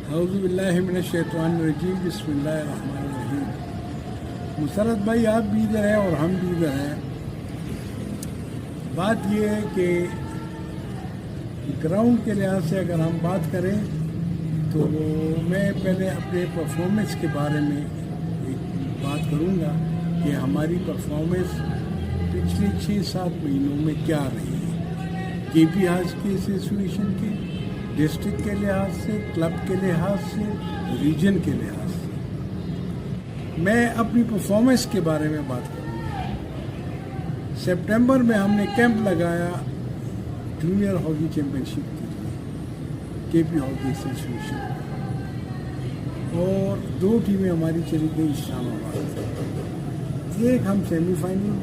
اعوذ باللہ من الشیطان الرجیم، بسم اللہ الرحمن الرحیم۔ مسرت بھائی، آپ بھی ادھر ہیں اور ہم بھی ادھر ہیں۔ بات یہ ہے کہ گراؤنڈ کے لحاظ سے اگر ہم بات کریں تو میں پہلے اپنے پرفارمنس کے بارے میں ایک بات کروں گا کہ ہماری پرفارمنس پچھلے 6-7 مہینوں میں کیا رہی ہے، کے پی آج کے ایسوسیشن کے، ڈسٹرکٹ کے لحاظ سے، کلب کے لحاظ سے، ریجن کے لحاظ سے۔ میں اپنی پرفارمنس کے بارے میں بات کروں گا۔ سپٹمبر میں ہم نے کیمپ لگایا جونیئر ہاکی چیمپئن شپ کے لیے، کے پی ہاکی ایسوسیشن، اور 2 ٹیمیں ہماری چلی گئی اسلام آباد۔ ایک ہم سیمی فائنل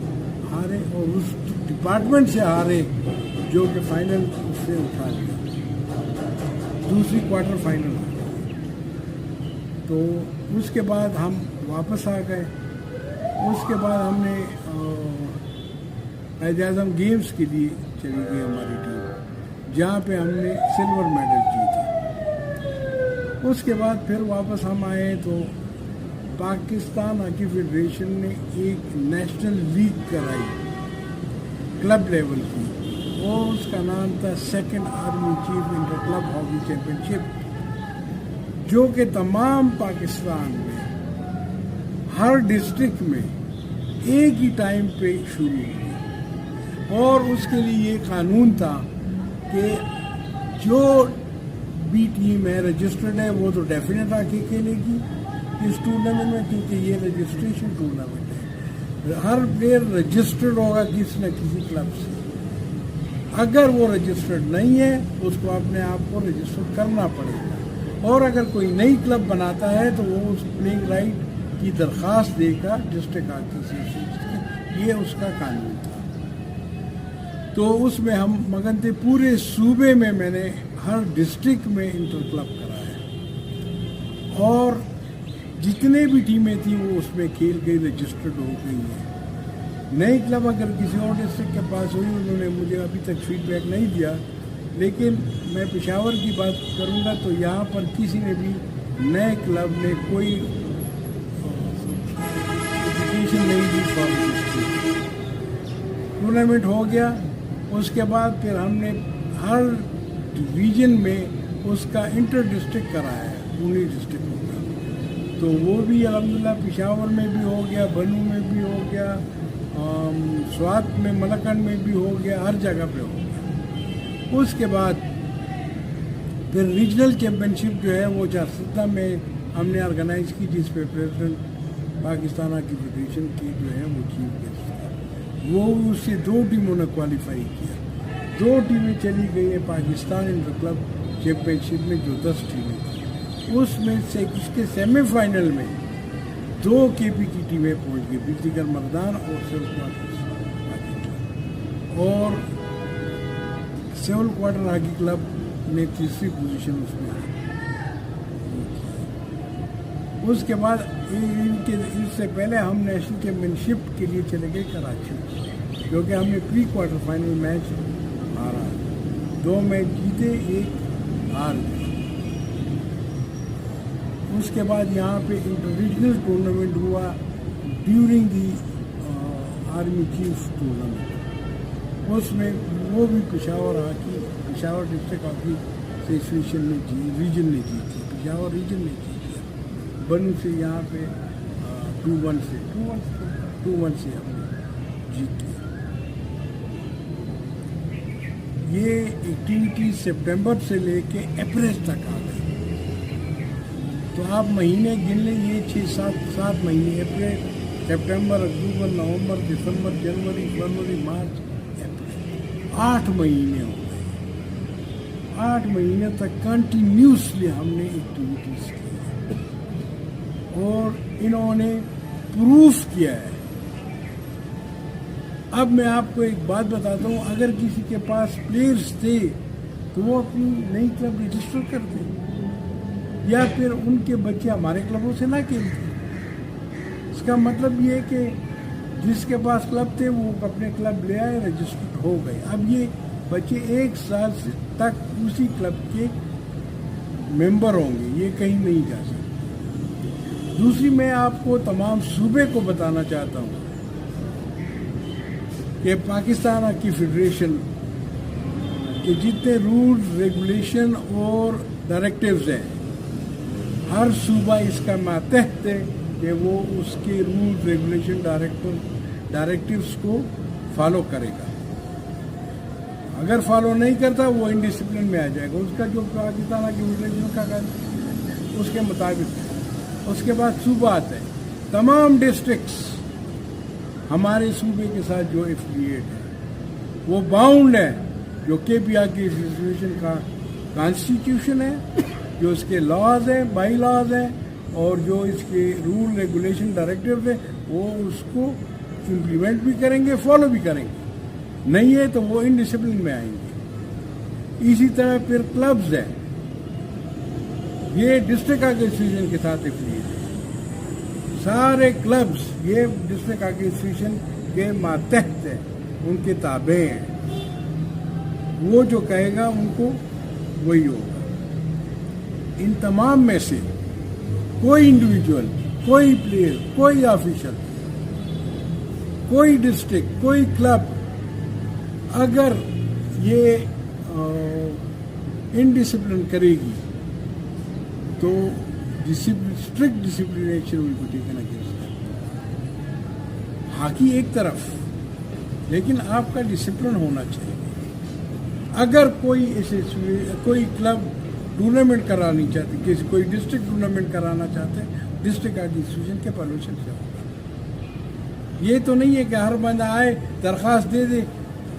ہارے اور اس ڈپارٹمنٹ سے ہارے جو کہ فائنل اس سے اٹھا لیا، دوسری کوارٹر فائنل ہو گئی۔ تو اس کے بعد ہم واپس آ گئے۔ اس کے بعد ہم نے قائد اعظم گیمز کے لیے چلی گئی ہماری ٹیم، جہاں پہ ہم نے سلور میڈل جیتا۔ اس کے بعد پھر واپس ہم آئے تو پاکستان ہاکی فیڈریشن نے ایک نیشنل لیگ کرائی کلب لیول کی، اور اس کا نام تھا second army chief inter club hockey championship, جو کہ تمام پاکستان میں ہر ڈسٹرکٹ میں ایک ہی ٹائم پہ شروع ہوئی۔ اور اس کے لیے یہ قانون تھا کہ جو بھی ٹیم ہے رجسٹرڈ ہے وہ تو ڈیفینیٹ آ کے کھیلے گی اس ٹورنامنٹ میں، کیونکہ یہ رجسٹریشن ٹورنامنٹ ہے۔ ہر پلیئر رجسٹرڈ ہوگا کسی نہ کسی کلب سے۔ اگر وہ رجسٹرڈ نہیں ہے اس کو اپنے آپ کو رجسٹر کرنا پڑے گا، اور اگر کوئی نئی کلب بناتا ہے تو وہ اس پلینگ رائٹ کی درخواست دے گا ڈسٹرکٹ ہاکی ایسوسیشن۔ یہ اس کا قانون تھا۔ تو اس میں ہم مگن تھے، پورے صوبے میں میں نے ہر ڈسٹرکٹ میں انٹر کلب کرایا، اور جتنے بھی ٹیمیں تھیں وہ اس میں کھیل گئی، رجسٹرڈ ہو گئی ہیں۔ نئی کلب اگر کسی اور ڈسٹرکٹ کے پاس ہوئی، انہوں نے مجھے ابھی تک فیڈ بیک نہیں دیا، لیکن میں پشاور کی بات کروں گا تو یہاں پر کسی نے بھی نئے کلب نے کوئی اپلیکیشن نہیں دی فار ڈسٹرکٹ۔ ٹورنامنٹ ہو گیا۔ اس کے بعد پھر ہم نے ہر ریجن میں اس کا انٹر ڈسٹرکٹ کرایا ہے، پونی ڈسٹرکٹ ہوگا، تو وہ بھی الحمدللہ پشاور میں بھی ہو گیا، بنو میں بھی ہو گیا، سوات میں، ملکنڈ میں بھی ہو گیا، ہر جگہ پہ ہو گیا۔ اس کے بعد پھر ریجنل چیمپئن شپ جو ہے وہ چارسدہ میں ہم نے آرگنائز کی، جس پہ پریزیڈنٹ پاکستان ہاکی فیڈریشن کی جو ہے وہ چیف گیسٹ تھا۔ وہ اس سے 2 ٹیموں نے کوالیفائی کیا۔ 2 ٹیمیں چلی گئی ہیں پاکستان انٹر کلب چیمپئن شپ میں، جو 10 ٹیمیں تھیں۔ اس میں سے اس کے سیمی فائنل میں 2 کے پی کی ٹیمیں پہنچ گئی، بجلیگر مردان اور سول کوارٹر ہاکی کلب، اور سول کوارٹر ہاکی کلب نے 3ری پوزیشن اس میں آئی۔ اس کے بعد اس سے پہلے ہم نیشنل چیمپئن شپ کے لیے چلے گئے کراچی، کیونکہ ہم نے پری کوارٹر فائنل میچ ہارا، 2 میچ جیتے، 1 ہار گئے۔ اس کے بعد یہاں پہ انٹر ریجنل ٹورنامنٹ ہوا during the army chief tournament. اس میں وہ بھی پشاور ڈسٹرکٹ ہاکی ایسوسیشن نے ریجن نے جیتی، پشاور ریجن نے جیتی۔ بنو سے یہاں پہ 2-1 سے ہم نے جیت لیا۔ یہ ایکٹیویٹی سپٹمبر سے لے کے اپریل تک آ گئی۔ تو آپ مہینے گن لیں، یہ 6-7 مہینے، اپریل، سپٹمبر، اکتوبر، نومبر، دسمبر، جنوری، فروری، مارچ، اپریل، 8 مہینے ہو گئے۔ 8 مہینے تک کنٹینیوسلی ہم نے ایکٹیویٹیز کی، اور انہوں نے پروف کیا ہے۔ اب میں آپ کو ایک بات بتاتا ہوں، اگر کسی کے پاس پلیئرز تھے تو وہ اپنی نئی کلب رجسٹر کر دیں، یا پھر ان کے بچے ہمارے کلبوں سے نہ کھیلتے۔ اس کا مطلب یہ ہے کہ جس کے پاس کلب تھے وہ اپنے کلب لے آئے، رجسٹر ہو گئے۔ اب یہ بچے 1 سال تک اسی کلب کے ممبر ہوں گے یہ کہیں نہیں جا سکتے. دوسری میں آپ کو تمام صوبے کو بتانا چاہتا ہوں کہ پاکستان ہاکی فیڈریشن کے جتنے رولز ریگولیشن اور ڈائریکٹیوز ہیں ہر صوبہ اس کا ماتحت ہے کہ وہ اس کے رولز ریگولیشن ڈائریکٹیوز کو فالو کرے گا. اگر فالو نہیں کرتا وہ انڈسپلن میں آ جائے گا. اس کا جو پاکستان کی فیڈریشن کا اس کے مطابق ہے. اس کے بعد صوبہ آتا ہے. تمام ڈسٹرکٹس ہمارے صوبے کے ساتھ جو ایفیلیٹ ہے وہ باؤنڈ ہے جو کے پی آر کی ایسوسیشن کا کانسٹیٹیوشن ہے, جو اس کے لاز ہیں, بائی لاز ہیں, اور جو اس کے رول ریگولیشن ڈائریکٹیو ہیں وہ اس کو امپلیمنٹ بھی کریں گے, فالو بھی کریں گے. نہیں ہے تو وہ انڈسپلن میں آئیں گے. اسی طرح پھر کلبز ہیں, یہ ڈسٹرکٹ ہاکی ایسوسیشن کے ساتھ ایفیلیٹ ہے. سارے کلبز یہ ڈسٹرکٹ ہاکی ایسوسیشن کے ماتحت ہیں, ان کے تابع ہیں. وہ جو کہے گا ان کو وہی ہوگا. ان تمام میں سے کوئی انڈیویجول, کوئی پلیئر, کوئی آفیشل, کوئی ڈسٹرکٹ, کوئی کلب اگر یہ انڈسپلن کرے گی تو strict discipline action will be taken against them. Hockey ایک طرف, لیکن آپ کا ڈسپلن ہونا چاہیے. اگر کوئی کلب ٹورنامنٹ کرانی چاہتے, کوئی ڈسٹرکٹ ٹورنامنٹ کرانا چاہتے ہیں, ڈسٹرکٹ ہاکی ایسوسیشن کے پرمیشن سے ہوگا. یہ تو نہیں ہے کہ ہر بندہ آئے درخواست دے دے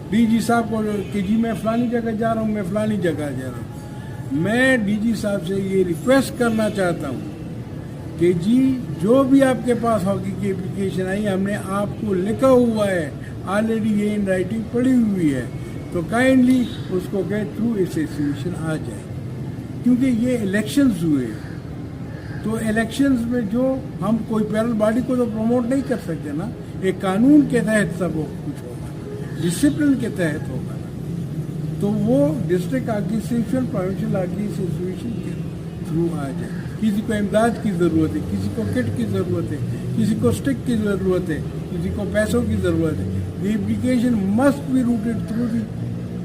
ڈی جی صاحب کو کہ جی میں فلانی جگہ جا رہا ہوں, میں فلانی جگہ جا رہا ہوں. میں ڈی جی صاحب سے یہ ریکویسٹ کرنا چاہتا ہوں کہ جی جو بھی آپ کے پاس ہاکی کی اپلیکیشن آئی, ہم نے آپ کو لکھا ہوا ہے آلریڈی, یہ ان رائٹنگ پڑی ہوئی ہے, تو کائنڈلی اس کو گیٹ تھرو ایسوسیشن آ جائے. کیونکہ یہ الیکشنز ہوئے, تو الیکشنز میں جو ہم کوئی پیرل باڈی کو تو پروموٹ نہیں کر سکتے نا, ایک قانون کے تحت سب کچھ ہوگا, ڈسپلن کے تحت ہوگا. تو وہ district hockey association, provincial hockey association کے تھرو آ جائے. کسی کو امداد کی ضرورت ہے, کسی کو کٹ کی ضرورت ہے, کسی کو اسٹک کی ضرورت ہے, کسی کو پیسوں کی ضرورت ہے. The application must be routed through the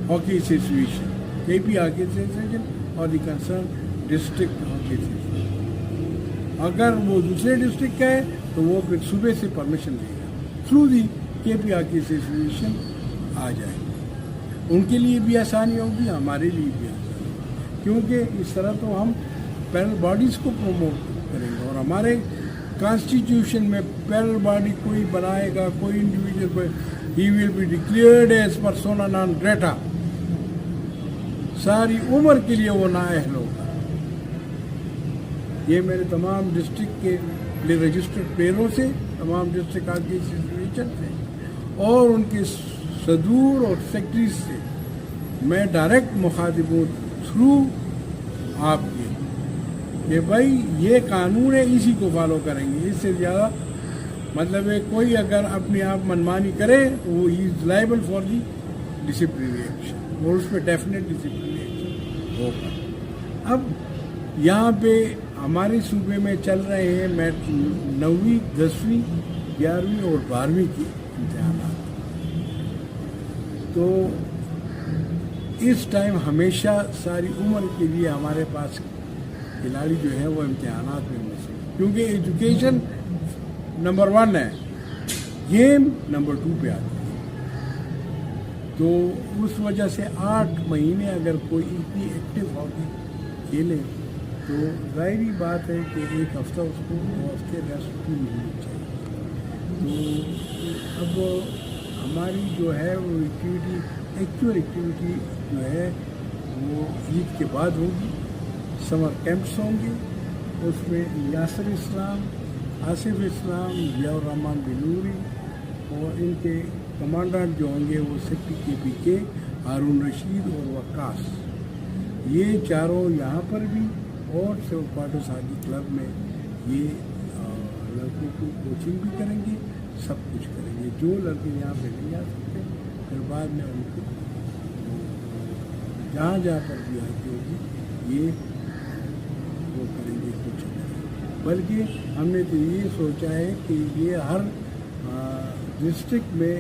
hockey association, K P hockey association اور the concern district hockey association. اگر وہ دوسرے ڈسٹرکٹ کا ہے تو وہ پھر صوبے سے پرمیشن لے گا, تھرو دی کے پی ہاکی ایسوسیشن آ جائے. ان کے لیے بھی آسانی ہوگی, ہمارے لیے بھی آسانی, کیونکہ اس طرح تو ہم پیرل باڈیز کو پروموٹ کریں گے. اور ہمارے کانسٹیٹیوشن میں پیرل باڈی کوئی بنائے گا, کوئی individual, he will be declared as persona non grata, ساری عمر کے لیے وہ نااہل ہوگا. یہ میرے تمام ڈسٹرکٹ کے رجسٹرڈ پلیئروں سے, تمام ڈسٹرکٹ ہاکی ایسوسیشن سے اور ان کے صدور اور سیکرٹریز سے میں ڈائریکٹ مخاطب ہوں تھرو آپ کے, کہ بھائی یہ قانون ہے, اسی کو فالو کریں گے. اس سے زیادہ مطلب ہے کوئی اگر اپنے آپ منمانی کرے تو وہ از liable for the disciplinary action, اور اس پہ ڈیفینیٹ ڈسپلنری ایکشن ہوگا. اب یہاں پہ ہمارے صوبے میں چل رہے ہیں 9ویں 10ویں 11ویں اور 12ویں کے امتحانات. تو اس ٹائم ہمیشہ ساری عمر کے لیے ہمارے پاس کھلاڑی جو ہیں وہ امتحانات میں مصروف, کیونکہ ایجوکیشن نمبر 1 ہے, گیم نمبر 2 پہ آتی ہے. تو اس وجہ سے 8 مہینے اگر کوئی اتنی ایکٹیو ہاکی کھیلے تو ظاہری بات ہے کہ ایک ہفتہ اس کو 2 ہفتے ریسٹ بھی ملنی چاہیے. تو اب ہماری جو ہے وہ ایکٹیویٹی, ایکچوئل ایکٹیویٹی جو ہے وہ عید کے بعد ہوگی. سمر کیمپس ہوں گے, اس میں یاسر اسلام, آصف اسلام, ضیاء الرحمان بنوری اور ان کے کمانڈنٹ جو ہوں گے وہ سیکٹری KPK, ہارون رشید اور وقاص, یہ چاروں یہاں پر بھی اور سیو کوارٹرز ہاکی کلب میں یہ لڑکوں کو کوچنگ بھی کریں گے, سب کچھ کریں گے. جو لڑکے یہاں پہ نہیں آ سکتے پھر بعد میں ان کو جہاں جہاں پر بھی ہاکی ہوگی یہ بلکہ ہم نے تو یہ سوچا ہے کہ یہ ہر ڈسٹرکٹ میں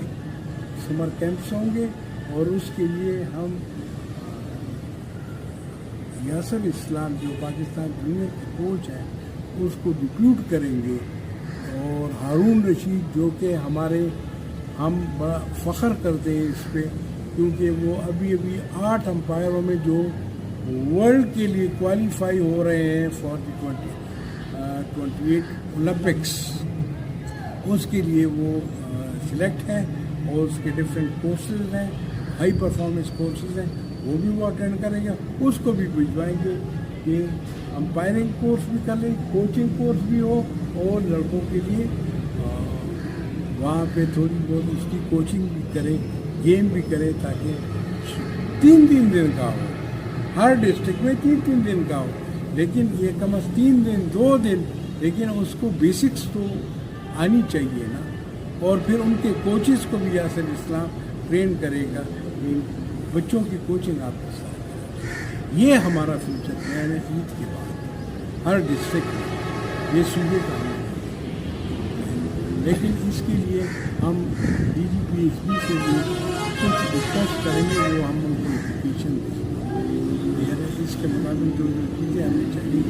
سمر کیمپس ہوں گے، اور اس کے لیے ہم یاسر اسلام جو پاکستان پریمیئر کے کوچ ہیں اس کو ریکروٹ کریں گے، اور ہارون رشید جو کہ ہم بڑا فخر کرتے ہیں اس پہ، کیونکہ وہ ابھی 8 امپائروں میں جو ورلڈ کے لیے کوالیفائی ہو رہے ہیں فار دی 28 اولمپکس، اس کے لیے وہ سلیکٹ ہیں، اور اس کے ڈفرینٹ کورسز ہیں، ہائی پرفارمنس کورسز ہیں، وہ بھی وہ اٹینڈ کریں گے، اس کو بھی بھجوائیں گے کہ امپائرنگ کورس بھی کر لیں، کوچنگ کورس بھی ہو، اور لڑکوں کے لیے وہاں پہ تھوڑی بہت اس کی کوچنگ بھی کریں، گیم بھی کریں، تاکہ 3 دن کا ہو، ہر ڈسٹرکٹ میں 3 دن کا ہو، لیکن یہ کم از 3 دن 2 دن، لیکن اس کو بیسکس تو آنی چاہیے نا، اور پھر ان کے کوچز کو بھی یاسر اسلام ٹرین کرے گا، بچوں کی کوچنگ آپ کے ساتھ کریں۔ یہ ہمارا فیوچر پلان ہے عید کے بعد ہر ڈسٹرکٹ میں، یہ صوبے کا ہم، لیکن اس کے لیے ہم D G P S B سے بھی کچھ ڈسکس کریں گے، وہ ہم ان کو اپلیکیشن دیں گے، اس کے مطابق جو چیزیں ہمیں چاہیے